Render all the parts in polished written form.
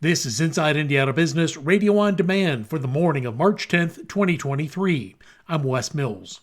This is Inside Indiana Business Radio on Demand for the morning of March 10th, 2023. I'm Wes Mills.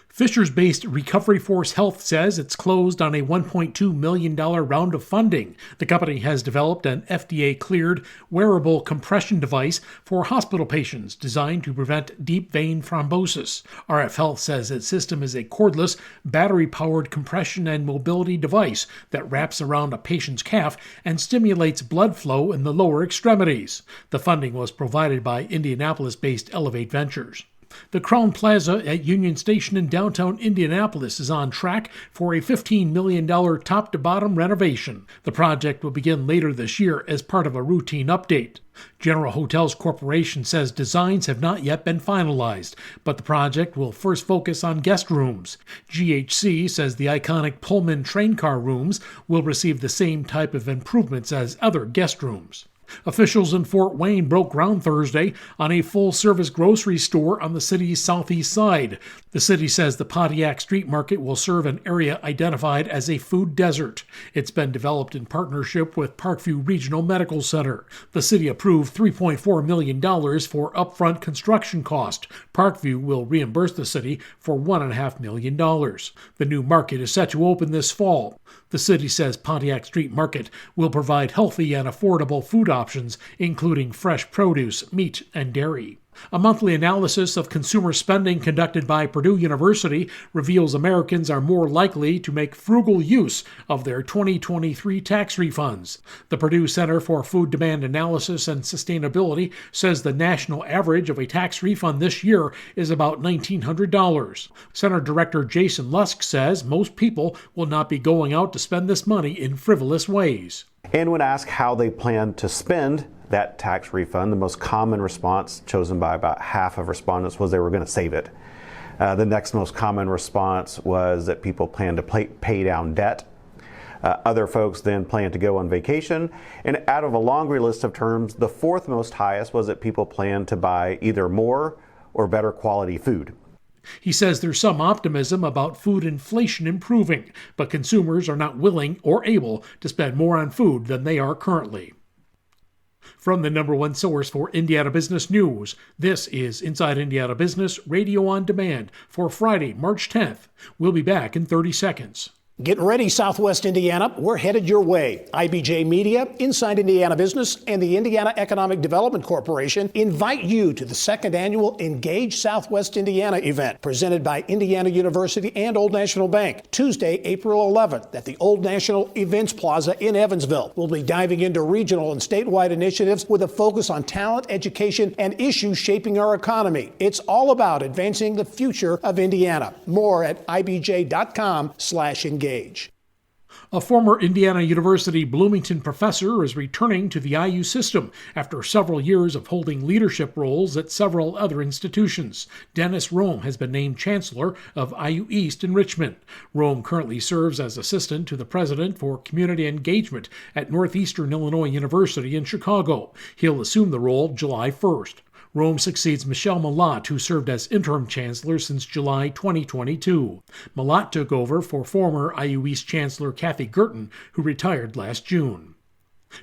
Fishers-based Recovery Force Health says it's closed on a $1.2 million round of funding. The company has developed an FDA-cleared wearable compression device for hospital patients designed to prevent deep vein thrombosis. RF Health says its system is a cordless, battery-powered compression and mobility device that wraps around a patient's calf and stimulates blood flow in the lower extremities. The funding was provided by Indianapolis-based Elevate Ventures. The Crown Plaza at Union Station in downtown Indianapolis is on track for a $15 million top-to-bottom renovation. The project will begin later this year as part of a routine update. General Hotels Corporation says designs have not yet been finalized, but the project will first focus on guest rooms. GHC says the iconic Pullman train car rooms will receive the same type of improvements as other guest rooms. Officials in Fort Wayne broke ground Thursday on a full-service grocery store on the city's southeast side. The city says the Pontiac Street Market will serve an area identified as a food desert. It's been developed in partnership with Parkview Regional Medical Center. The city approved $3.4 million for upfront construction cost. Parkview will reimburse the city for $1.5 million. The new market is set to open this fall. The city says Pontiac Street Market will provide healthy and affordable food options, including fresh produce, meat, and dairy. A monthly analysis of consumer spending conducted by Purdue University reveals Americans are more likely to make frugal use of their 2023 tax refunds. The Purdue Center for Food Demand Analysis and Sustainability says the national average of a tax refund this year is about $1,900. Center Director Jason Lusk says most people will not be going out to spend this money in frivolous ways. And when asked how they plan to spend that tax refund, the most common response chosen by about half of respondents was they were going to save it. The next most common response was that people plan to pay down debt. Other folks then plan to go on vacation. And out of a longer list of terms, the fourth most highest was that people plan to buy either more or better quality food. He says there's some optimism about food inflation improving, but consumers are not willing or able to spend more on food than they are currently. From the number one source for Indiana business news, this is Inside Indiana Business Radio on Demand for Friday, March 10th. We'll be back in 30 seconds. Getting ready, Southwest Indiana. We're headed your way. IBJ Media, Inside Indiana Business, and the Indiana Economic Development Corporation invite you to the second annual Engage Southwest Indiana event presented by Indiana University and Old National Bank, Tuesday, April 11th at the Old National Events Plaza in Evansville. We'll be diving into regional and statewide initiatives with a focus on talent, education, and issues shaping our economy. It's all about advancing the future of Indiana. More at ibj.com/engage. A former Indiana University Bloomington professor is returning to the IU system after several years of holding leadership roles at several other institutions. Dennis Rome has been named Chancellor of IU East in Richmond. Rome currently serves as assistant to the president for community engagement at Northeastern Illinois University in Chicago. He'll assume the role July 1st. Rome succeeds Michelle Malott, who served as interim chancellor since July 2022. Malott took over for former IU East Chancellor Kathy Gurton, who retired last June.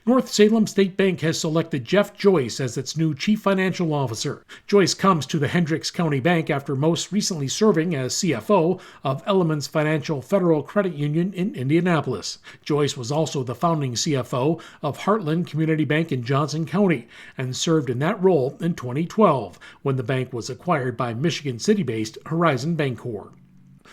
North Salem State Bank has selected Jeff Joyce as its new Chief Financial Officer. Joyce comes to the Hendricks County Bank after most recently serving as CFO of Elements Financial Federal Credit Union in Indianapolis. Joyce was also the founding CFO of Heartland Community Bank in Johnson County and served in that role in 2012 when the bank was acquired by Michigan City-based Horizon Bancorp.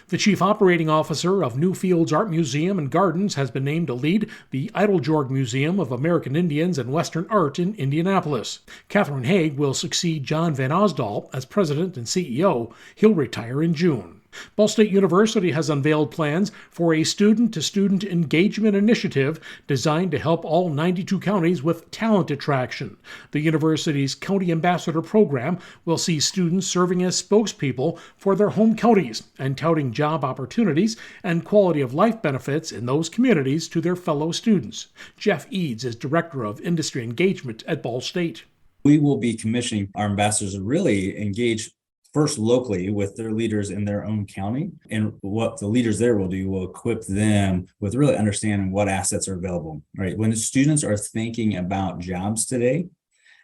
The chief operating officer of Newfields Art Museum and Gardens has been named to lead the Eiteljorg Museum of American Indians and Western Art in Indianapolis. Catherine Haig will succeed John Van Osdal as president and CEO. He'll retire in June. Ball State University has unveiled plans for a student-to-student engagement initiative designed to help all 92 counties with talent attraction. The university's County Ambassador program will see students serving as spokespeople for their home counties and touting job opportunities and quality of life benefits in those communities to their fellow students. Jeff Eads is Director of Industry Engagement at Ball State. We will be commissioning our ambassadors to really engage first locally with their leaders in their own county. And what the leaders there will do will equip them with really understanding what assets are available, right? When the students are thinking about jobs today,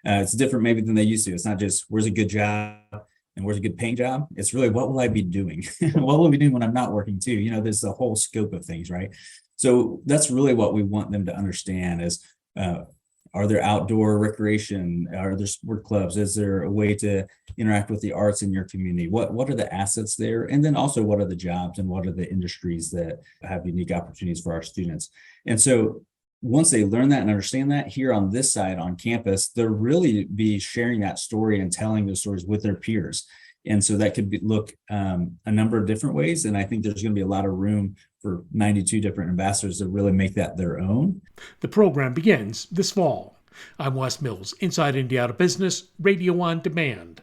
it's different maybe than they used to. It's not just where's a good job and where's a good paying job. It's really what will I be doing? What will I be doing when I'm not working too? There's the whole scope of things, right? So that's really what we want them to understand is, are there outdoor recreation? Are there sport clubs? Is there a way to interact with the arts in your community? What are the assets there? And then also what are the jobs and what are the industries that have unique opportunities for our students? And so once they learn that and understand that here on this side on campus, they'll really be sharing that story and telling those stories with their peers. And so that could look a number of different ways. And I think there's going to be a lot of room for 92 different ambassadors to really make that their own. The program begins this fall. I'm Wes Mills, Inside Indiana Business, Radio on Demand.